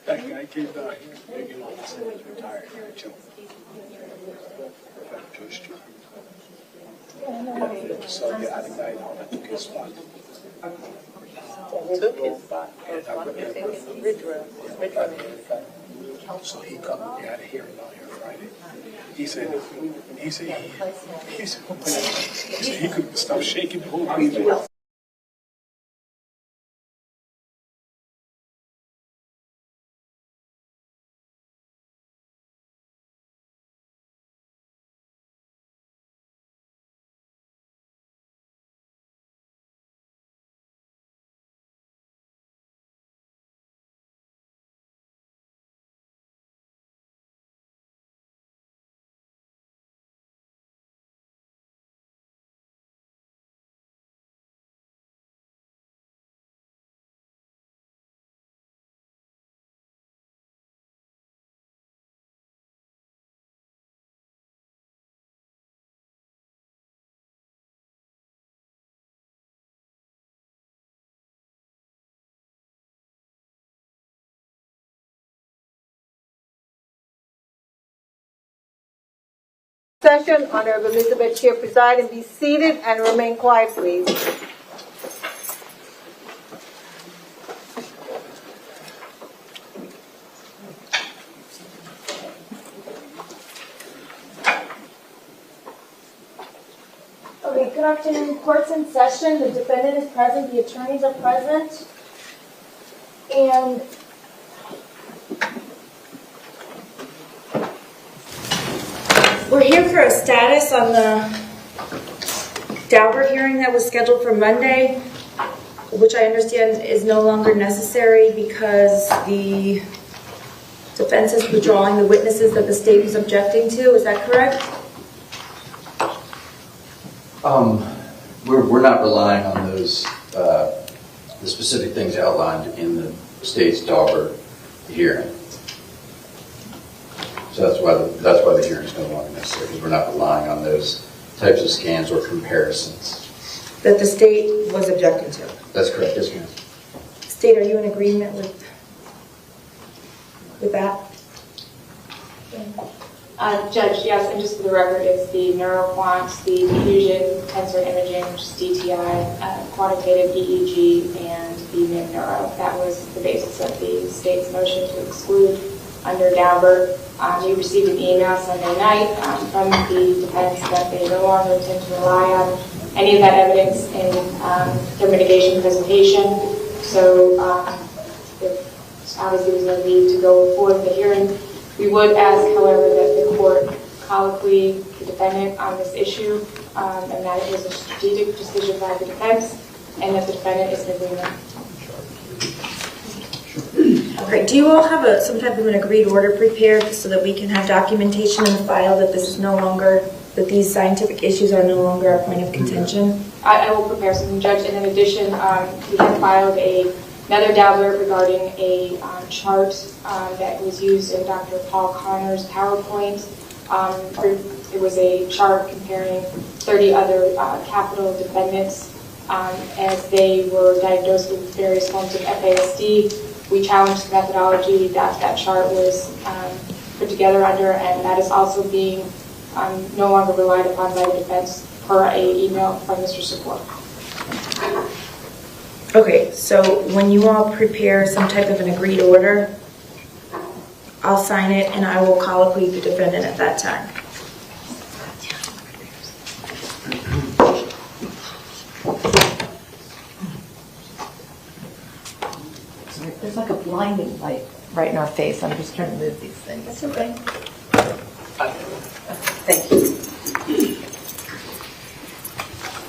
That guy came back, making all the said he's retired. So yeah, I think I took his spot. Took his spot. So he come, he had a hearing on here Friday. He said he couldn't stop shaking the whole meeting. Session. Honorable Elizabeth Chair preside and be seated and remain quiet, please. Okay, good afternoon. Court's in session. The defendant is present. The attorneys are present. And we're here for a status on the Daubert hearing that was scheduled for Monday, which I understand is no longer necessary because the defense is withdrawing the witnesses that the state was objecting to. Is that correct? We're not relying on those the specific things outlined in the state's Daubert hearing. So that's why the hearing is no longer necessary, because we're not relying on those types of scans or comparisons. That the state was objecting to. That's correct, yes, ma'am. State, are you in agreement with that? Judge, yes, and just for the record, it's the neuroquant, the diffusion tensor imaging, which is DTI, quantitative EEG, and the MIM neuro. That was the basis of the state's motion to exclude under Daubert. You received an email Sunday night from the defense that they no longer intend to rely on any of that evidence in their mitigation presentation. So obviously there's no need to go forward with the hearing. We would ask, however, that the court colloquy the defendant on this issue, and that it was a strategic decision by the defense, and that the defendant is in agreement. Okay, do you all have some type of an agreed order prepared so that we can have documentation in the file that this is no longer, that these scientific issues are no longer a point of contention? I will prepare something, Judge, and in addition, we have filed another Daubert regarding a chart that was used in Dr. Paul Connor's PowerPoint. It was a chart comparing 30 other capital defendants as they were diagnosed with various forms of FASD. We challenged the methodology that that chart was put together under, and that is also being no longer relied upon by the defense per an email from Mr. Support. Okay, so when you all prepare some type of an agreed order, I'll sign it and I will colloquy the defendant at that time. There's like a blinding light right in our face. I'm just trying to move these things. That's okay. Thank you.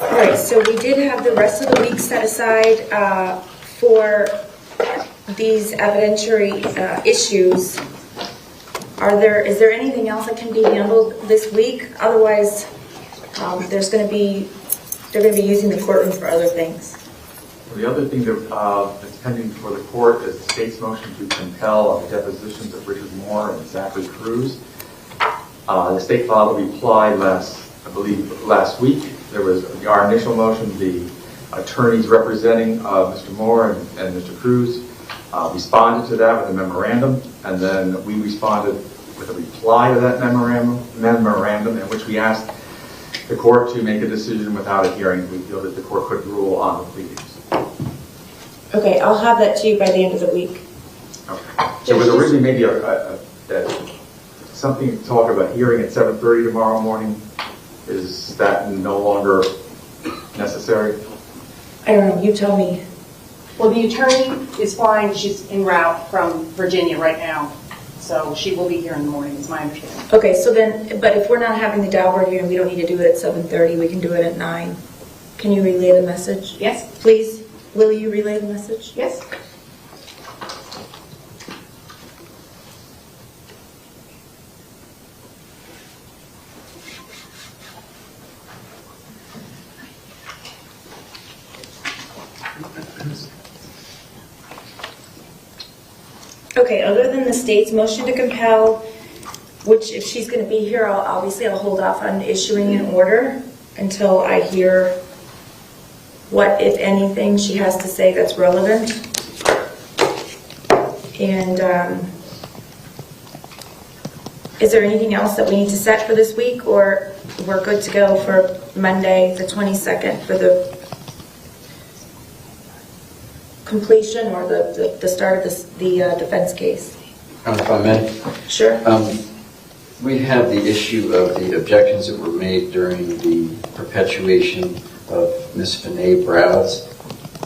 All right, so we did have the rest of the week set aside for these evidentiary issues, is there anything else that can be handled this week? Otherwise, they're going to be using the courtroom for other things. Well, the other thing that's pending before the court is the state's motion to compel on the depositions of Richard Moore and Zachary Cruz. The state filed a reply last week. There was our initial motion. The attorneys representing Mr. Moore and Mr. Cruz responded to that with a memorandum, and then we responded with a reply to that memorandum in which we asked the court to make a decision without a hearing. We feel that the court could rule on the pleadings. Okay, I'll have that to you by the end of the week. Okay. So it was originally maybe something to talk about hearing at 7:30 tomorrow morning. Is that no longer necessary? I don't know, you tell me. Well, the attorney is flying. She's en route from Virginia right now. So she will be here in the morning, is my understanding. Okay, so then, but if we're not having the Daubert hearing, we don't need to do it at 7:30. We can do it at 9. Can you relay the message? Yes. Please, will you relay the message? Yes. Okay, other than the state's motion to compel, which if she's going to be here, I'll hold off on issuing an order until I hear what, if anything, she has to say that's relevant. And is there anything else that we need to set for this week, or we're good to go for Monday, the 22nd, for the completion or the start of the defense case? If I may? Sure. We have the issue of the objections that were made during the perpetuation of Ms. Finney Browd's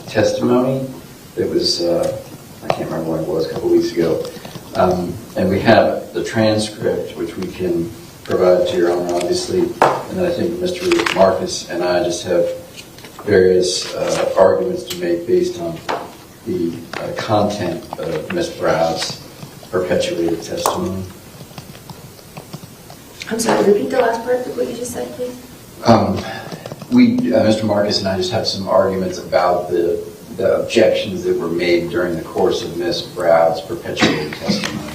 testimony. It was, I can't remember when it was, a couple weeks ago. And we have the transcript, which we can provide to your Honor, obviously. And then I think Mr. Marcus and I just have various arguments to make based on the content of Ms. Browd's perpetuated testimony. I'm sorry, repeat the last part of what you just said, please. Mr. Marcus and I just have some arguments about the objections that were made during the course of Ms. Browd's perpetuated testimony.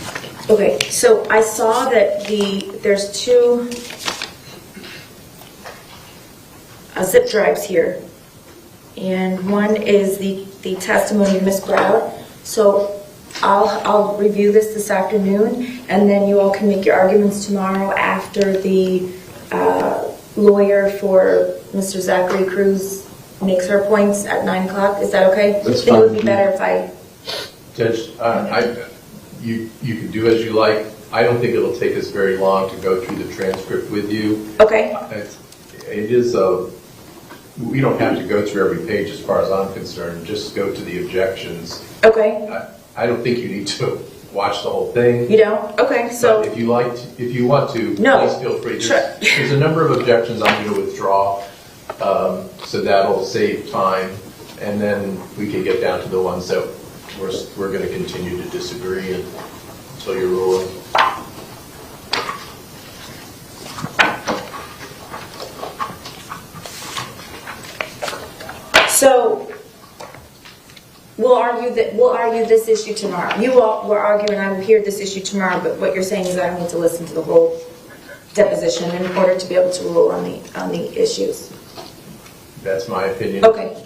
Okay, so I saw that there's two zip drives here, and one is the testimony of Ms. Browd. So I'll review this afternoon, and then you all can make your arguments tomorrow after the lawyer for Mr. Zachary Cruz makes her points at 9 o'clock. Is that okay? That's I think it would be better if I... Judge, you can do as you like. I don't think it'll take us very long to go through the transcript with you. Okay. It is we don't have to go through every page as far as I'm concerned. Just go to the objections. Okay. I don't think you need to watch the whole thing. You don't? Okay, so... But if you want to, no. please feel free. Sure. There's a number of objections I'm going to withdraw, so that'll save time, and then we can get down to the ones that we're going to continue to disagree until you're ruling. So we'll argue this issue tomorrow. You all will argue, and I will hear this issue tomorrow. But what you're saying is I don't need to listen to the whole deposition in order to be able to rule on the issues. That's my opinion. Okay.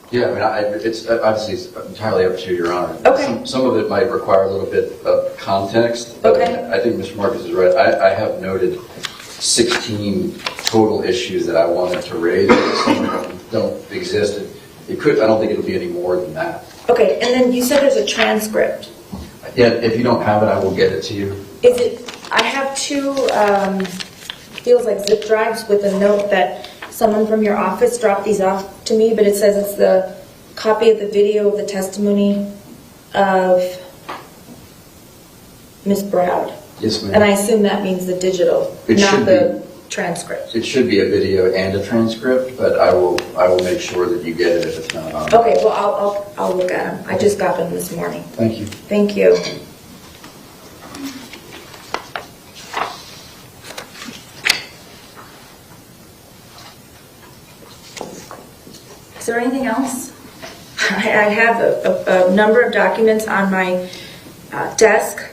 Yeah, I mean, it's obviously it's entirely up to Your Honor. Okay. Some of it might require a little bit of context. Okay. I think Mr. Marcus is right. I have noted 16 total issues that I wanted to raise. Some of them don't exist. I don't think it'll be any more than that. Okay, and then you said there's a transcript. Yeah, if you don't have it, I will get it to you. Is it? I have two, feels like zip drives with a note that someone from your office dropped these off to me, but it says it's the copy of the video of the testimony of Ms. Browd. Yes, ma'am. And I assume that means the digital, It not should the transcript. It should be a video and a transcript, but I will make sure that you get it if it's not on. Okay, well, I'll look at them. I just got them this morning. Thank you. Thank you. Is there anything else? I have a number of documents on my desk,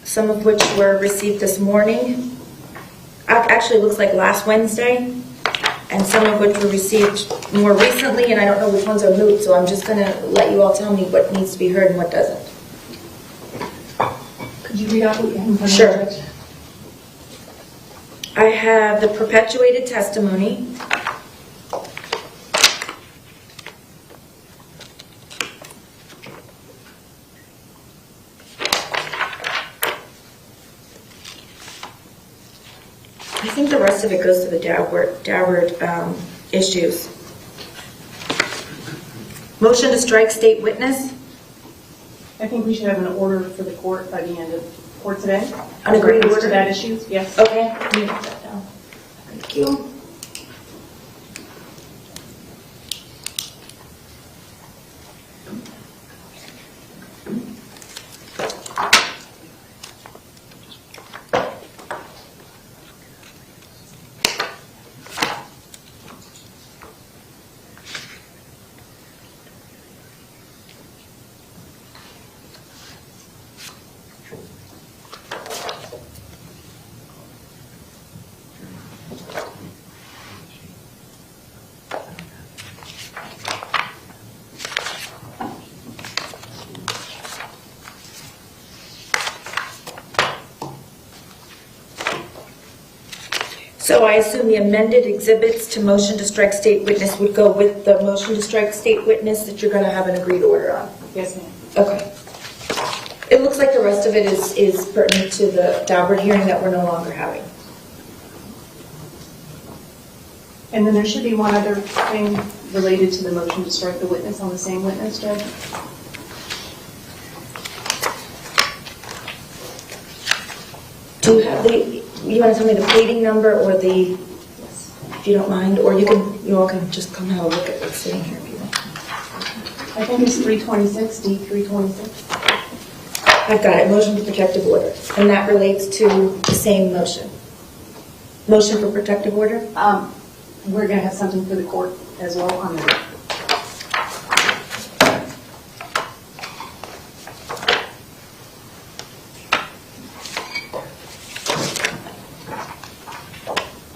some of which were received this morning. Actually, it looks like last Wednesday, and some of which were received more recently, and I don't know which ones are moot, so I'm just going to let you all tell me what needs to be heard and what doesn't. Could you read out what you have in front of you? Sure. I have the perpetuated testimony. I think the rest of it goes to the Broward issues. Motion to strike state witness. I think we should have an order for the court by the end of court today. An agreed Reference order? to that issue, yes. Okay, let me write that down. Thank you. So I assume the amended exhibits to motion to strike state witness would go with the motion to strike state witness that you're going to have an agreed order on? Yes, ma'am. Okay. It looks like the rest of it is pertinent to the Broward hearing that we're no longer having. And then there should be one other thing related to the motion to strike the witness on the same witness, Judge. Do you have you want to tell me the pleading number or the, if you don't mind, or you all can just come have a look at what's sitting here if you want. I think it's 326, D326. I've got it, motion for protective order, and that relates to the same motion. Motion for protective order? We're going to have something for the court as well on that.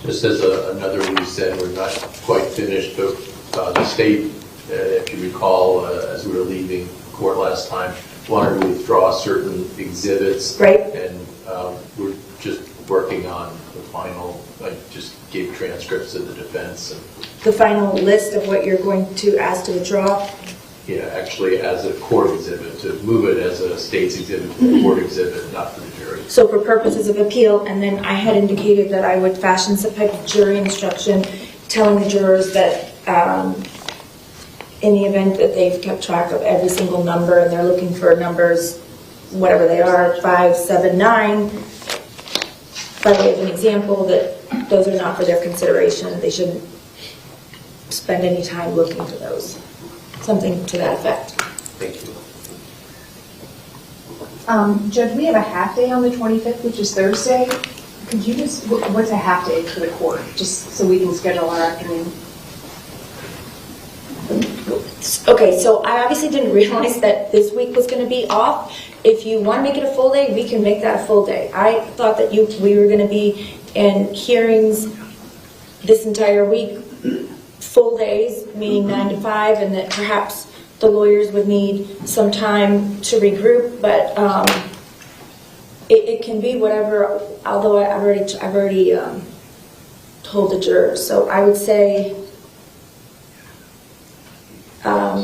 Just as another loose end, we're not quite finished, but the state, if you recall, as we were leaving court last time, wanted to withdraw certain exhibits. Right. And we're just working on the final, I just gave transcripts of the defense. And, The final list of what you're going to ask to withdraw? yeah, actually as a court exhibit, to move it as a state's exhibit to a court exhibit, not for the jury. So for purposes of appeal, and then I had indicated that I would fashion some type of jury instruction telling the jurors that in the event that they've kept track of every single number and they're looking for numbers, whatever they are, 5, 7, 9, by way of an example, that those are not for their consideration. They shouldn't spend any time looking for those. Something to that effect. Thank you. Judge, we have a half day on the 25th, which is Thursday. Could you just, what's a half day for the court, just so we can schedule our afternoon? Okay, so I obviously didn't realize that this week was going to be off. If you want to make it a full day, we can make that a full day. I thought that we were going to be in hearings this entire week, full days, meaning 9 to 5, and that perhaps the lawyers would need some time to regroup, but it can be whatever, although I've already told the jurors. So I would say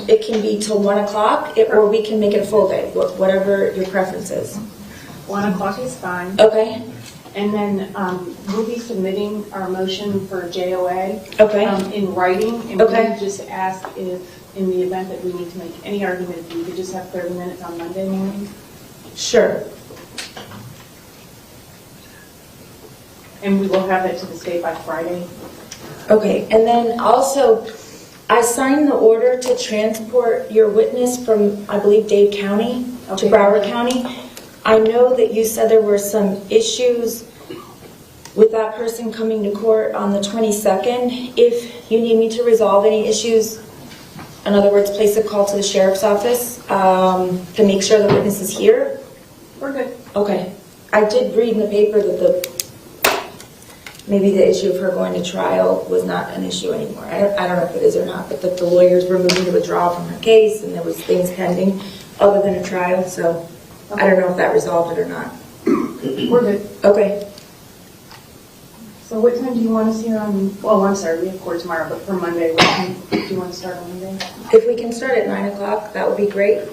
it can be till 1 o'clock, or we can make it a full day, whatever your preference is. 1 o'clock is fine. Okay. And then we'll be submitting our motion for JOA Okay. In writing. And Okay. we just ask if, in the event that we need to make any argument, if you could just have 30 minutes on Monday morning. Sure. And we will have it to the state by Friday. Okay, and then also, I signed the order to transport your witness from, I believe, Dade County to Okay. Broward County. I know that you said there were some issues with that person coming to court on the 22nd. If you need me to resolve any issues, in other words, place a call to the sheriff's office to make sure the witness is here. We're good. Okay. I did read in the paper that maybe the issue of her going to trial was not an issue anymore. I don't know if it is or not, but that the lawyers were moving to withdraw from her case and there was things pending other than a trial, so I don't know if that resolved it or not. We're good. Okay. So what time do you want us here on, well, I'm sorry, we have court tomorrow, but for Monday, what time do you want to start on Monday? If we can start at 9 o'clock, that would be great.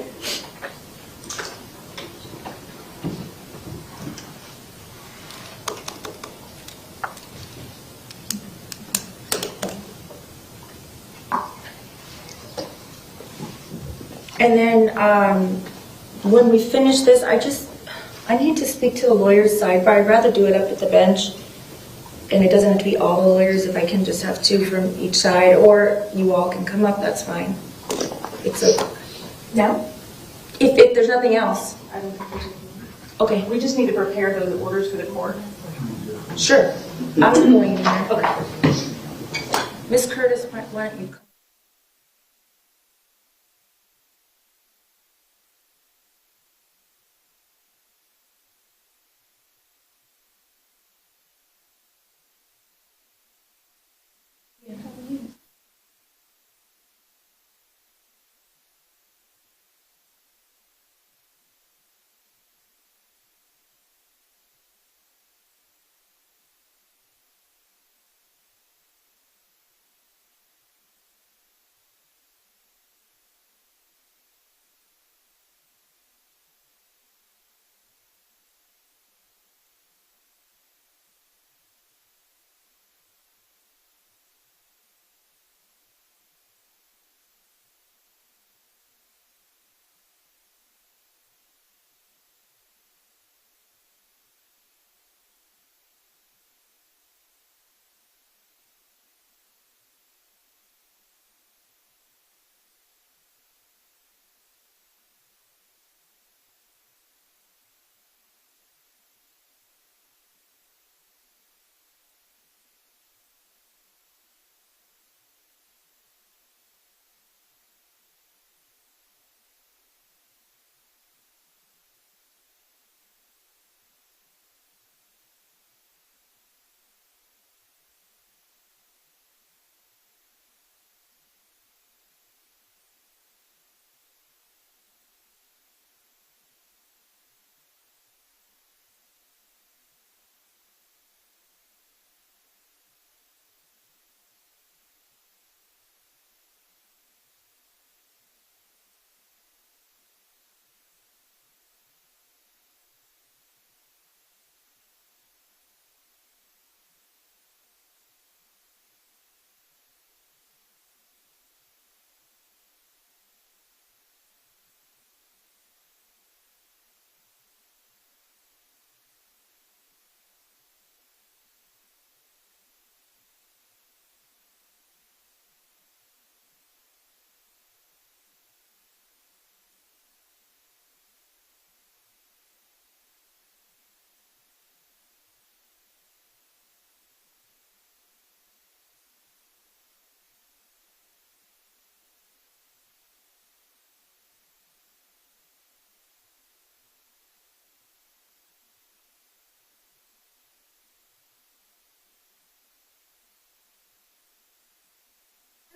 And then when we finish this, I need to speak to the lawyer's side, but I'd rather do it up at the bench. And it doesn't have to be all the lawyers. If I can just have 2 from each side, or you all can come up, that's fine. It's a No? if there's nothing else. I don't think there's anything. Okay, We just need to prepare those orders for the court. sure. I'm going in there. Okay. Miss Curtis, why don't you come?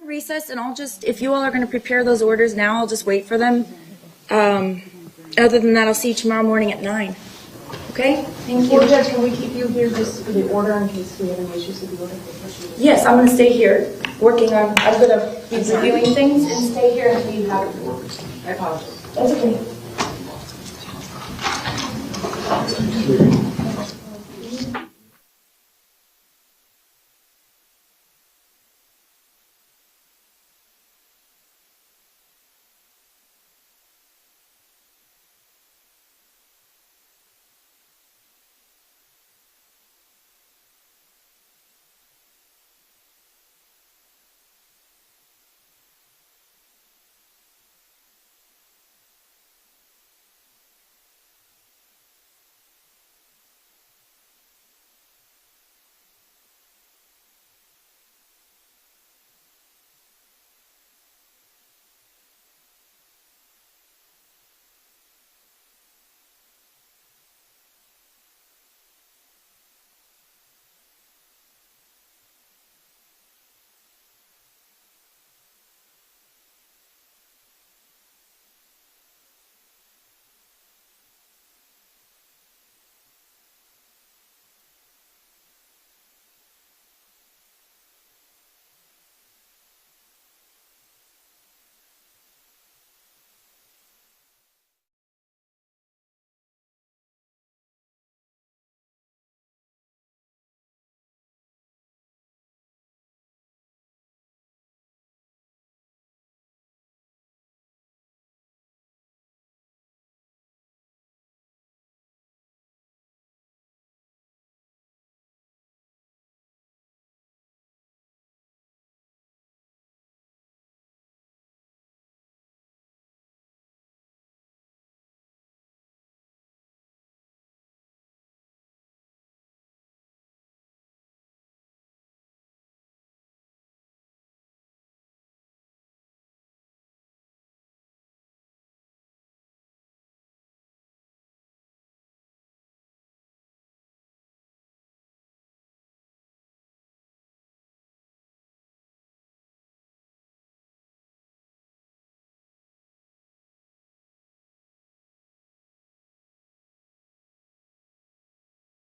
Recess, and I'll just, if you all are going to prepare those orders now, I'll just wait for them. Other than that, I'll see you tomorrow morning at 9. Okay? Thank you. Well, Judge, can we keep you here just for the order in case we have any issues with the order? Yes, I'm going to stay here working on, I'm going to be reviewing things and stay here until you have it. I apologize. That's okay.